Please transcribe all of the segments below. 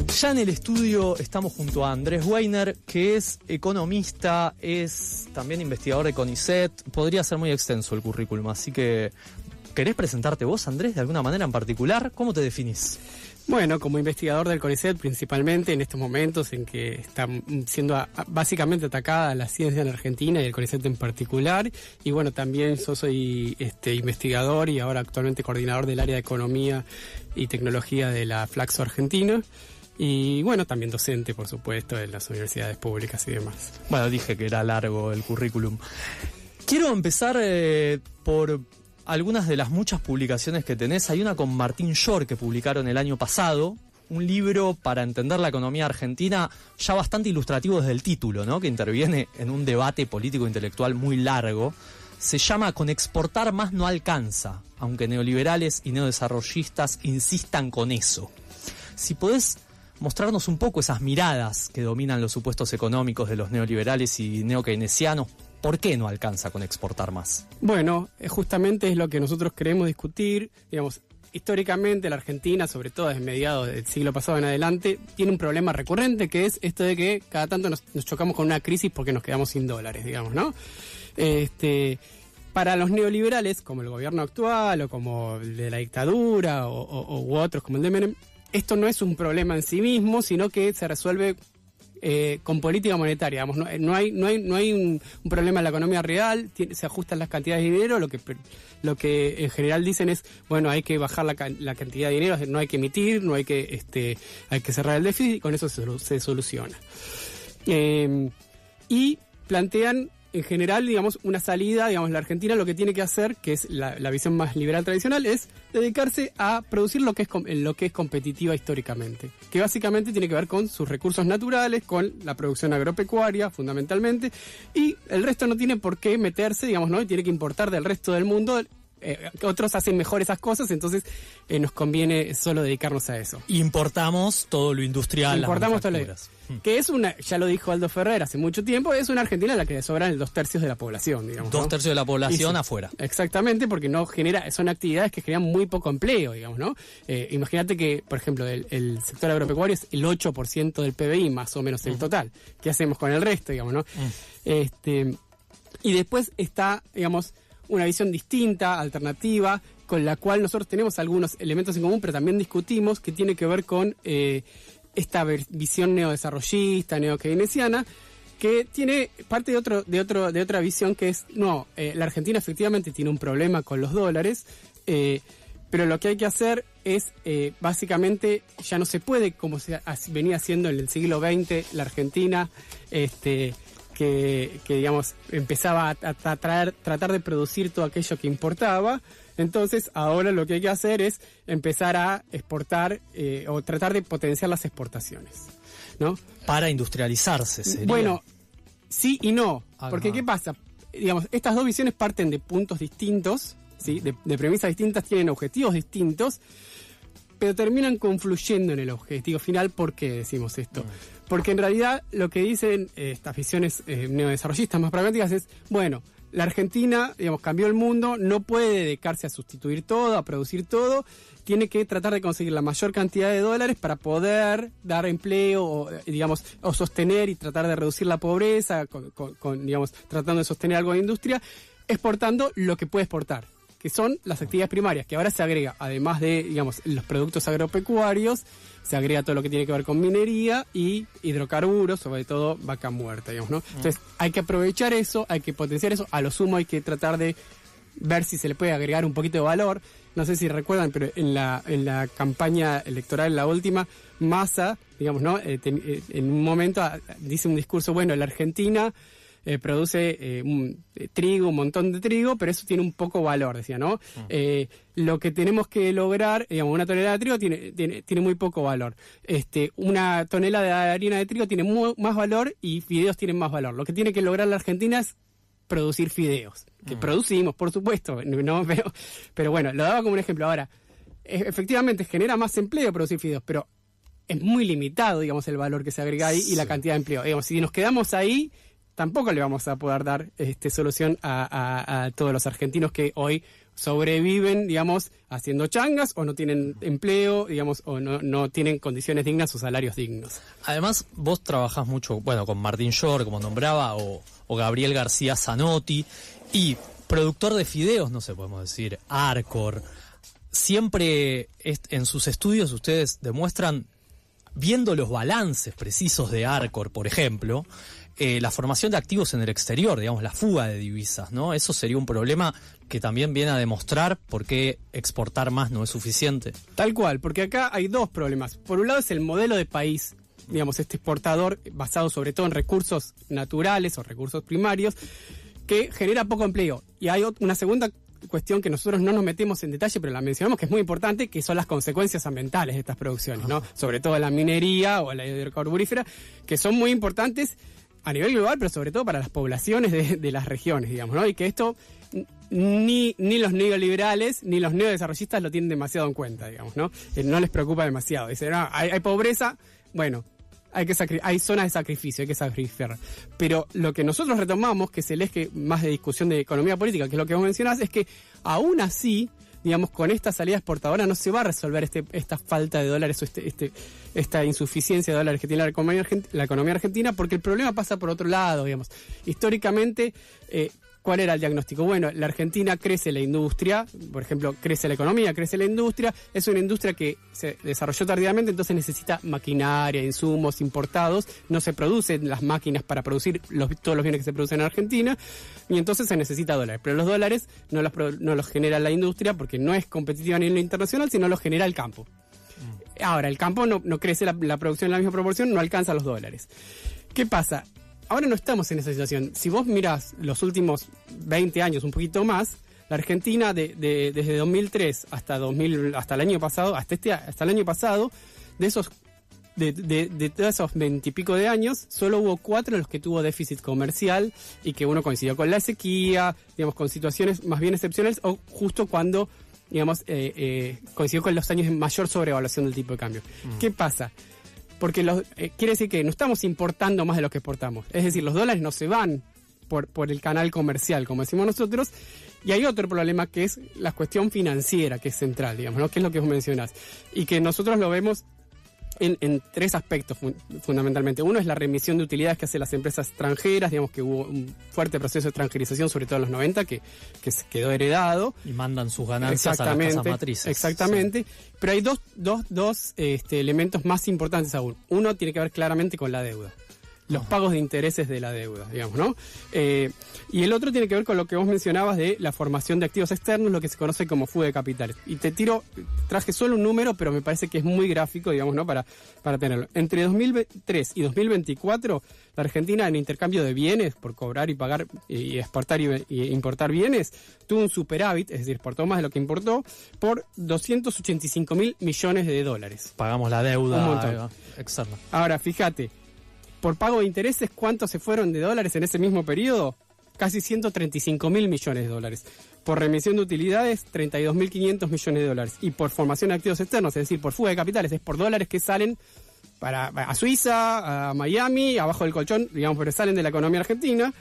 Ya en el estudio estamos junto a Andrés Weiner, que es economista, es también investigador de CONICET. Podría ser muy extenso el currículum, así que ¿querés presentarte vos, Andrés, de alguna manera en particular? ¿Cómo te definís? Bueno, como investigador del CONICET, principalmente en estos momentos en que está siendo básicamente atacada la ciencia en Argentina y el CONICET en particular. Y bueno, también yo soy investigador y ahora actualmente coordinador del área de Economía y Tecnología de la Flaxo Argentina. Y bueno, también docente, por supuesto, en las universidades públicas y demás. Bueno, dije que era largo el currículum. Quiero empezar por algunas de las muchas publicaciones que tenés. Hay una con Martín Shor que publicaron el año pasado, un libro para entender la economía argentina, ya bastante ilustrativo desde el título, ¿no? Que interviene en un debate político-intelectual muy largo. Se llama Con exportar más no alcanza, aunque neoliberales y neodesarrollistas insistan con eso. Si podés mostrarnos un poco esas miradas que dominan los supuestos económicos de los neoliberales y neokeynesianos. ¿Por qué no alcanza con exportar más? Bueno, justamente es lo que nosotros queremos discutir. Digamos, históricamente la Argentina, sobre todo desde mediados del siglo pasado en adelante, tiene un problema recurrente, que es esto de que cada tanto nos chocamos con una crisis porque nos quedamos sin dólares, digamos, ¿no? Para los neoliberales, como el gobierno actual o como el de la dictadura u otros como el de Menem, esto no es un problema en sí mismo, sino que se resuelve con política monetaria. Digamos, no hay un problema en la economía real, se ajustan las cantidades de dinero, lo que en general dicen es, bueno, hay que bajar la cantidad de dinero, no hay que emitir, no hay que cerrar el déficit, y con eso se soluciona. Y plantean en general, digamos, una salida. Digamos, la Argentina lo que tiene que hacer, que es la visión más liberal tradicional, es dedicarse a producir lo que es competitiva históricamente, que básicamente tiene que ver con sus recursos naturales, con la producción agropecuaria, fundamentalmente, y el resto no tiene por qué meterse, digamos, ¿no? Y tiene que importar del resto del mundo. Otros hacen mejor esas cosas, entonces nos conviene solo dedicarnos a eso. Importamos todo lo industrial, importamos las manufacturas. Que es ya lo dijo Aldo Ferrer hace mucho tiempo, es una Argentina en la que le sobran el 2/3 de la población, digamos, ¿no? 2/3 de la población sí, afuera. Exactamente, porque son actividades que generan muy poco empleo, digamos, ¿no? Imagínate que, por ejemplo, el sector agropecuario es el 8% del PBI, más o menos el total. ¿Qué hacemos con el resto, digamos, no? Y después está, digamos, una visión distinta, alternativa, con la cual nosotros tenemos algunos elementos en común, pero también discutimos, que tiene que ver con esta visión neodesarrollista, neokeynesiana, que tiene parte de otra visión, que es, la Argentina efectivamente tiene un problema con los dólares, pero lo que hay que hacer es, básicamente, ya no se puede, como se venía haciendo en el siglo XX, la Argentina, que digamos, empezaba a tratar de producir todo aquello que importaba. Entonces, ahora lo que hay que hacer es empezar a exportar o tratar de potenciar las exportaciones, ¿no? Para industrializarse, ¿sería? Bueno, sí y no. Ajá. Porque, ¿qué pasa? Digamos, estas dos visiones parten de puntos distintos, ¿sí? De premisas distintas, tienen objetivos distintos, pero terminan confluyendo en el objetivo final. ¿Por qué decimos esto? Porque en realidad lo que dicen estas visiones neodesarrollistas más pragmáticas es, bueno, la Argentina, digamos, cambió el mundo, no puede dedicarse a sustituir todo, a producir todo, tiene que tratar de conseguir la mayor cantidad de dólares para poder dar empleo, o sostener y tratar de reducir la pobreza, digamos, tratando de sostener algo de industria, exportando lo que puede exportar, que son las actividades primarias, que ahora se agrega, además de, digamos, los productos agropecuarios, se agrega todo lo que tiene que ver con minería y hidrocarburos, sobre todo vaca muerta, digamos, ¿no? Entonces, hay que aprovechar eso, hay que potenciar eso, a lo sumo hay que tratar de ver si se le puede agregar un poquito de valor. No sé si recuerdan, pero en la campaña electoral, la última, Massa, digamos, ¿no? En un momento dice un discurso, bueno, la Argentina produce trigo, un montón de trigo, pero eso tiene un poco valor, decía, ¿no? Lo que tenemos que lograr, digamos, una tonelada de trigo tiene muy poco valor. Una tonelada de harina de trigo tiene más valor y fideos tienen más valor. Lo que tiene que lograr la Argentina es producir fideos, que producimos, por supuesto, ¿no? Pero bueno, lo daba como un ejemplo. Ahora, efectivamente genera más empleo producir fideos, pero es muy limitado, digamos, el valor que se agrega ahí y la cantidad de empleo. Digamos, si nos quedamos ahí, tampoco le vamos a poder dar solución a todos los argentinos que hoy sobreviven, digamos, haciendo changas o no tienen empleo, digamos, o no tienen condiciones dignas o salarios dignos. Además, vos trabajás mucho, bueno, con Martín Shore, como nombraba, o Gabriel García Zanotti, y productor de fideos, no sé, podemos decir, Arcor. Siempre en sus estudios ustedes demuestran, viendo los balances precisos de Arcor, por ejemplo, la formación de activos en el exterior, digamos, la fuga de divisas, ¿no? Eso sería un problema que también viene a demostrar por qué exportar más no es suficiente. Tal cual, porque acá hay dos problemas. Por un lado es el modelo de país, digamos, este exportador basado sobre todo en recursos naturales o recursos primarios, que genera poco empleo. Y hay una segunda cuestión que nosotros no nos metemos en detalle, pero la mencionamos, que es muy importante, que son las consecuencias ambientales de estas producciones, ¿no? Sobre todo la minería o la hidrocarburífera, que son muy importantes a nivel global, pero sobre todo para las poblaciones de las regiones, digamos, ¿no? Y que esto ni los neoliberales ni los neodesarrollistas lo tienen demasiado en cuenta, digamos, ¿no? No les preocupa demasiado. Dicen, no, hay pobreza, bueno, hay zonas de sacrificio, hay que sacrificar. Pero lo que nosotros retomamos, que es el eje más de discusión de economía política, que es lo que vos mencionás, es que aún así, digamos, con esta salida exportadora no se va a resolver esta falta de dólares o esta insuficiencia de dólares que tiene la economía argentina, porque el problema pasa por otro lado, digamos. Históricamente, ¿cuál era el diagnóstico? Bueno, la Argentina crece la industria, por ejemplo, crece la economía, crece la industria, es una industria que se desarrolló tardíamente, entonces necesita maquinaria, insumos importados, no se producen las máquinas para producir todos los bienes que se producen en Argentina, y entonces se necesita dólares, pero los dólares no los genera la industria porque no es competitiva a nivel internacional, sino los genera el campo. Ahora, el campo no crece la producción en la misma proporción, no alcanza los dólares. ¿Qué pasa? Ahora no estamos en esa situación. Si vos mirás los últimos 20 años, un poquito más, la Argentina desde 2003 hasta el año pasado, hasta el año pasado, de todos esos 20 y pico de años, solo hubo 4 en los que tuvo déficit comercial y que uno coincidió con la sequía, digamos, con situaciones más bien excepcionales o justo cuando, digamos, coincidió con los años de mayor sobrevaluación del tipo de cambio. ¿Qué pasa? Porque quiere decir que no estamos importando más de lo que exportamos. Es decir, los dólares no se van por el canal comercial, como decimos nosotros. Y hay otro problema que es la cuestión financiera, que es central, digamos, ¿no? Que es lo que vos mencionás. Y que nosotros lo vemos en 3 aspectos fundamentalmente. Uno es la remisión de utilidades que hacen las empresas extranjeras, digamos que hubo un fuerte proceso de extranjerización, sobre todo en los 90, que se quedó heredado. Y mandan sus ganancias a las casas matrices. Exactamente. Sí. Pero hay dos elementos más importantes aún. Uno tiene que ver claramente con la deuda. Los pagos de intereses de la deuda, digamos, ¿no? Y el otro tiene que ver con lo que vos mencionabas de la formación de activos externos, lo que se conoce como fuga de capitales. Y traje solo un número, pero me parece que es muy gráfico, digamos, ¿no? Para tenerlo. Entre 2003 y 2024, la Argentina en intercambio de bienes, por cobrar y pagar y exportar y importar bienes, tuvo un superávit, es decir, exportó más de lo que importó, por 285.000 millones de dólares. Pagamos la deuda externa. Ahora, fíjate, por pago de intereses, ¿cuántos se fueron de dólares en ese mismo periodo? Casi 135.000 millones de dólares. Por remisión de utilidades, 32.500 millones de dólares. Y por formación de activos externos, es decir, por fuga de capitales, es por dólares que salen a Suiza, a Miami, abajo del colchón, digamos, pero salen de la economía argentina,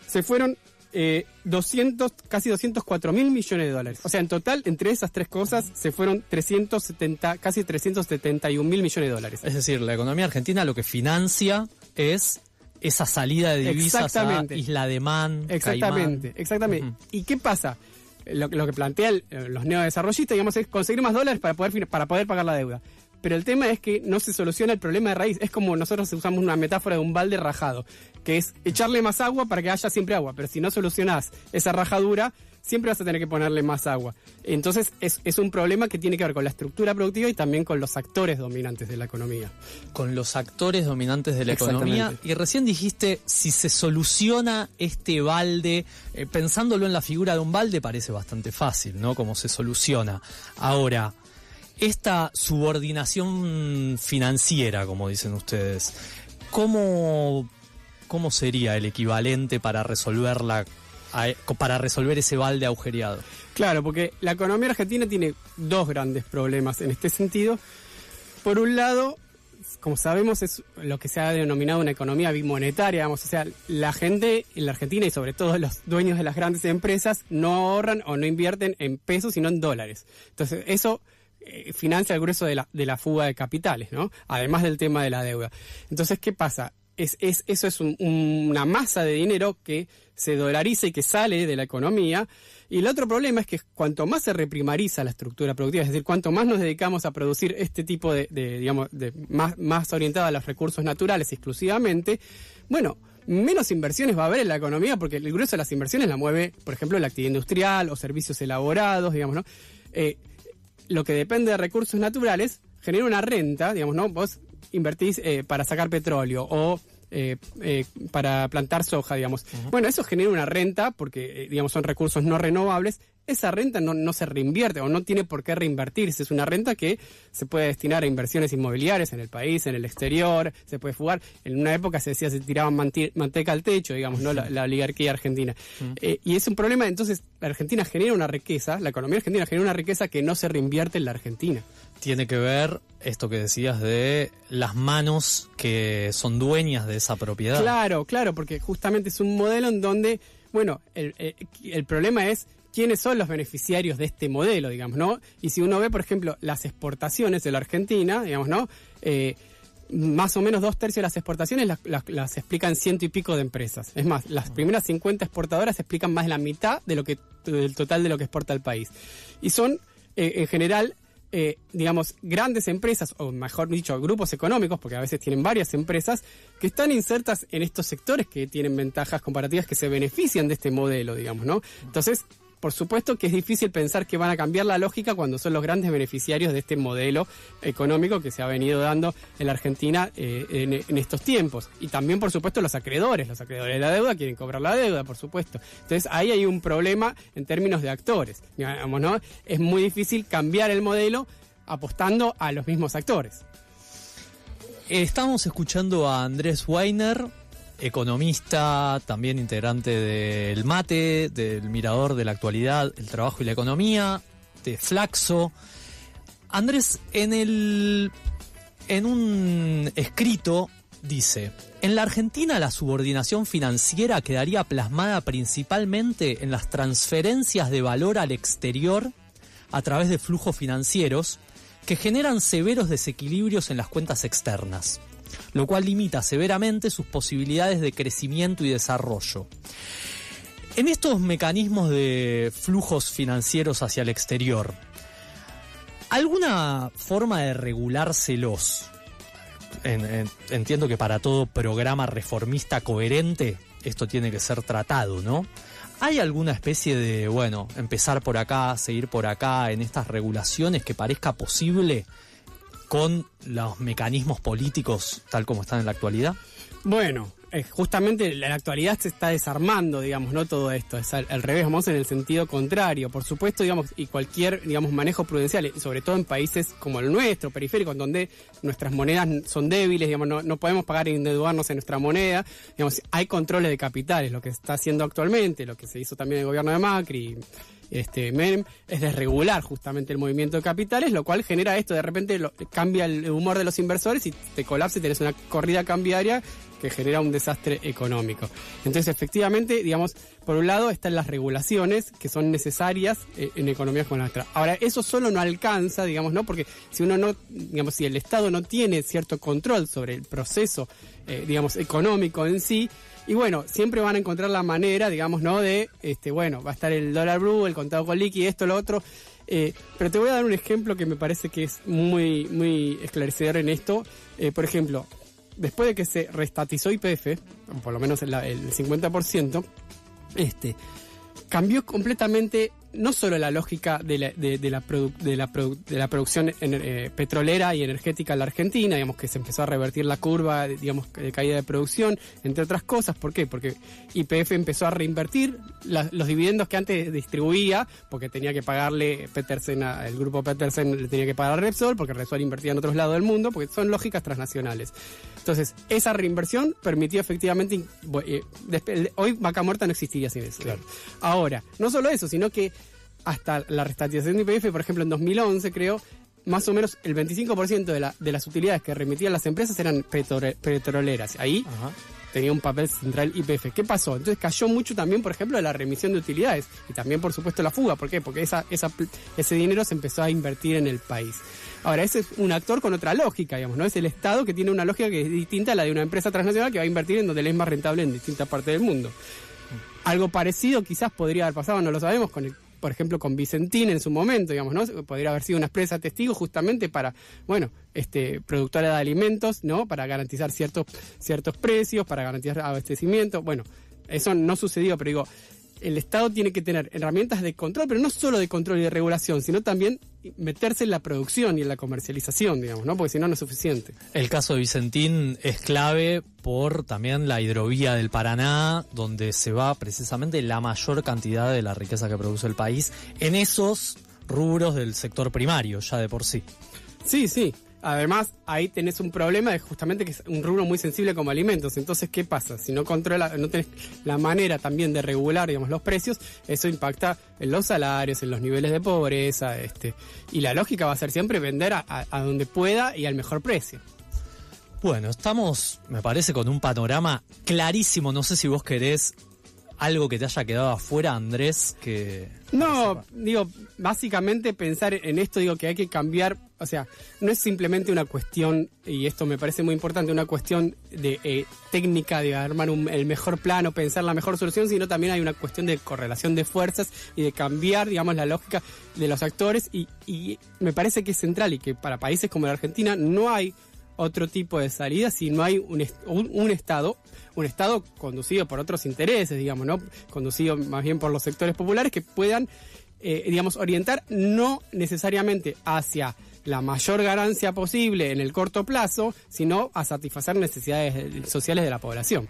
se fueron casi 204.000 millones de dólares. O sea, en total, entre esas 3 cosas, se fueron casi 371.000 millones de dólares. Es decir, la economía argentina lo que financia es esa salida de divisas a Isla de Man, Exactamente. Uh-huh. ¿Y qué pasa? Lo que plantean los neodesarrollistas, digamos, es conseguir más dólares para poder pagar la deuda. Pero el tema es que no se soluciona el problema de raíz. Es como nosotros usamos una metáfora de un balde rajado, que es echarle más agua para que haya siempre agua. Pero si no solucionás esa rajadura, siempre vas a tener que ponerle más agua. Entonces es un problema que tiene que ver con la estructura productiva y también con los actores dominantes de la economía. Con los actores dominantes de la economía. Y recién dijiste, si se soluciona este balde, pensándolo en la figura de un balde parece bastante fácil, ¿no? Cómo se soluciona. Ahora, esta subordinación financiera, como dicen ustedes, ¿cómo sería el equivalente para resolver ese balde agujereado? Claro, porque la economía argentina tiene 2 grandes problemas en este sentido. Por un lado, como sabemos, es lo que se ha denominado una economía bimonetaria, digamos, o sea, la gente en la Argentina y sobre todo los dueños de las grandes empresas no ahorran o no invierten en pesos, sino en dólares. Entonces, eso financia el grueso de la fuga de capitales, ¿no? Además del tema de la deuda. Entonces, ¿qué pasa? Eso es una masa de dinero que se dolariza y que sale de la economía. Y el otro problema es que cuanto más se reprimariza la estructura productiva, es decir, cuanto más nos dedicamos a producir este tipo digamos, más orientado a los recursos naturales exclusivamente, bueno, menos inversiones va a haber en la economía, porque el grueso de las inversiones la mueve, por ejemplo, la actividad industrial o servicios elaborados, digamos, ¿no? Lo que depende de recursos naturales genera una renta, digamos, ¿no? Vos invertís para sacar petróleo o para plantar soja, digamos. Uh-huh. Bueno, eso genera una renta porque, digamos, son recursos no renovables. Esa renta no se reinvierte o no tiene por qué reinvertirse. Es una renta que se puede destinar a inversiones inmobiliarias en el país, en el exterior, se puede fugar. En una época se decía se tiraban manteca al techo, digamos, ¿no? La oligarquía argentina. Y es un problema, entonces, la Argentina genera una riqueza, la economía argentina genera una riqueza que no se reinvierte en la Argentina. Tiene que ver esto que decías de las manos que son dueñas de esa propiedad. Claro, porque justamente es un modelo en donde, bueno, el problema es quiénes son los beneficiarios de este modelo, digamos, ¿no? Y si uno ve, por ejemplo, las exportaciones de la Argentina, digamos, ¿no? Más o menos 2/3 de las exportaciones las explican 100 y pico de empresas. Es más, las primeras 50 exportadoras explican más de la mitad del total de lo que exporta el país. Y son, en general, digamos, grandes empresas, o mejor dicho, grupos económicos, porque a veces tienen varias empresas, que están insertas en estos sectores que tienen ventajas comparativas, que se benefician de este modelo, digamos, ¿no? Entonces, por supuesto que es difícil pensar que van a cambiar la lógica cuando son los grandes beneficiarios de este modelo económico que se ha venido dando en la Argentina en estos tiempos. Y también, por supuesto, los acreedores de la deuda quieren cobrar la deuda, por supuesto. Entonces, ahí hay un problema en términos de actores, digamos, ¿no? Es muy difícil cambiar el modelo apostando a los mismos actores. Estamos escuchando a Andrés Weiner, economista, también integrante del MATE, del Mirador de la Actualidad, el Trabajo y la Economía, de Flaxo. Andrés, en un escrito dice: en la Argentina la subordinación financiera quedaría plasmada principalmente en las transferencias de valor al exterior a través de flujos financieros que generan severos desequilibrios en las cuentas externas, lo cual limita severamente sus posibilidades de crecimiento y desarrollo. En estos mecanismos de flujos financieros hacia el exterior, ¿alguna forma de regulárselos? Entiendo que para todo programa reformista coherente esto tiene que ser tratado, ¿no? ¿Hay alguna especie de, bueno, empezar por acá, seguir por acá en estas regulaciones que parezca posible con los mecanismos políticos tal como están en la actualidad? Bueno, justamente en la actualidad se está desarmando, digamos, no todo esto, es al revés, vamos en el sentido contrario, por supuesto, digamos, y cualquier, digamos, manejo prudencial, y sobre todo en países como el nuestro, periférico, donde nuestras monedas son débiles, digamos, no podemos pagar e endeudarnos en nuestra moneda, digamos, hay controles de capitales, lo que está haciendo actualmente, lo que se hizo también en el gobierno de Macri, Menem, es desregular justamente el movimiento de capitales, lo cual genera esto, de repente cambia el humor de los inversores y te colapsa y tenés una corrida cambiaria que genera un desastre económico. Entonces, efectivamente, digamos, por un lado están las regulaciones que son necesarias en economías como la nuestra. Ahora, eso solo no alcanza, digamos, ¿no? Porque si uno no, digamos, si el Estado no tiene cierto control sobre el proceso, digamos, económico en sí, y bueno, siempre van a encontrar la manera, digamos, ¿no? De, bueno, va a estar el dólar blue, el contado con liqui, esto, lo otro. Pero te voy a dar un ejemplo que me parece que es muy, muy esclarecedor en esto. Por ejemplo, después de que se reestatizó YPF, por lo menos el 50%, cambió completamente no solo la lógica de la producción petrolera y energética en la Argentina, digamos que se empezó a revertir la curva, digamos, de caída de producción, entre otras cosas. ¿Por qué? Porque YPF empezó a reinvertir los dividendos que antes distribuía, porque tenía que pagarle Petersen, el grupo Petersen le tenía que pagar a Repsol, porque Repsol invertía en otros lados del mundo, porque son lógicas transnacionales. Entonces, esa reinversión permitió efectivamente, hoy Vaca Muerta no existiría sin eso. Claro. Ahora, no solo eso, sino que hasta la reestatización de YPF, por ejemplo, en 2011, creo, más o menos el 25% de las utilidades que remitían las empresas eran petroleras. Ahí tenía un papel central YPF. ¿Qué pasó? Entonces cayó mucho también, por ejemplo, la remisión de utilidades y también, por supuesto, la fuga. ¿Por qué? Porque ese dinero se empezó a invertir en el país. Ahora, ese es un actor con otra lógica, digamos, ¿no? Es el Estado que tiene una lógica que es distinta a la de una empresa transnacional que va a invertir en donde le es más rentable en distintas partes del mundo. Algo parecido quizás podría haber pasado, no lo sabemos, por ejemplo, con Vicentín en su momento, digamos, ¿no? Podría haber sido una empresa testigo justamente para, bueno, productora de alimentos, ¿no? Para garantizar ciertos precios, para garantizar abastecimiento. Bueno, eso no sucedió, pero digo, el Estado tiene que tener herramientas de control, pero no solo de control y de regulación, sino también meterse en la producción y en la comercialización, digamos, ¿no? Porque si no, no es suficiente. El caso de Vicentín es clave por también la hidrovía del Paraná, donde se va precisamente la mayor cantidad de la riqueza que produce el país en esos rubros del sector primario, ya de por sí. Sí, sí. Además, ahí tenés un problema de justamente que es un rubro muy sensible como alimentos. Entonces, ¿qué pasa? Si no tenés la manera también de regular, digamos, los precios, eso impacta en los salarios, en los niveles de pobreza, y la lógica va a ser siempre vender a donde pueda y al mejor precio. Bueno, estamos, me parece, con un panorama clarísimo. No sé si vos querés algo que te haya quedado afuera, Andrés, que... No, digo, básicamente pensar en esto, digo que hay que cambiar, o sea, no es simplemente una cuestión, y esto me parece muy importante, una cuestión de técnica, de armar el mejor plano, pensar la mejor solución, sino también hay una cuestión de correlación de fuerzas y de cambiar, digamos, la lógica de los actores, y me parece que es central y que para países como la Argentina no hay otro tipo de salida si no hay un Estado conducido por otros intereses, digamos, ¿no? Conducido más bien por los sectores populares que puedan, digamos, orientar no necesariamente hacia la mayor ganancia posible en el corto plazo, sino a satisfacer necesidades sociales de la población.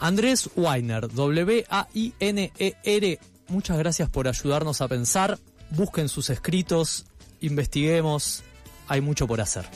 Andrés Weiner, W-A-I-N-E-R, muchas gracias por ayudarnos a pensar. Busquen sus escritos, investiguemos, hay mucho por hacer.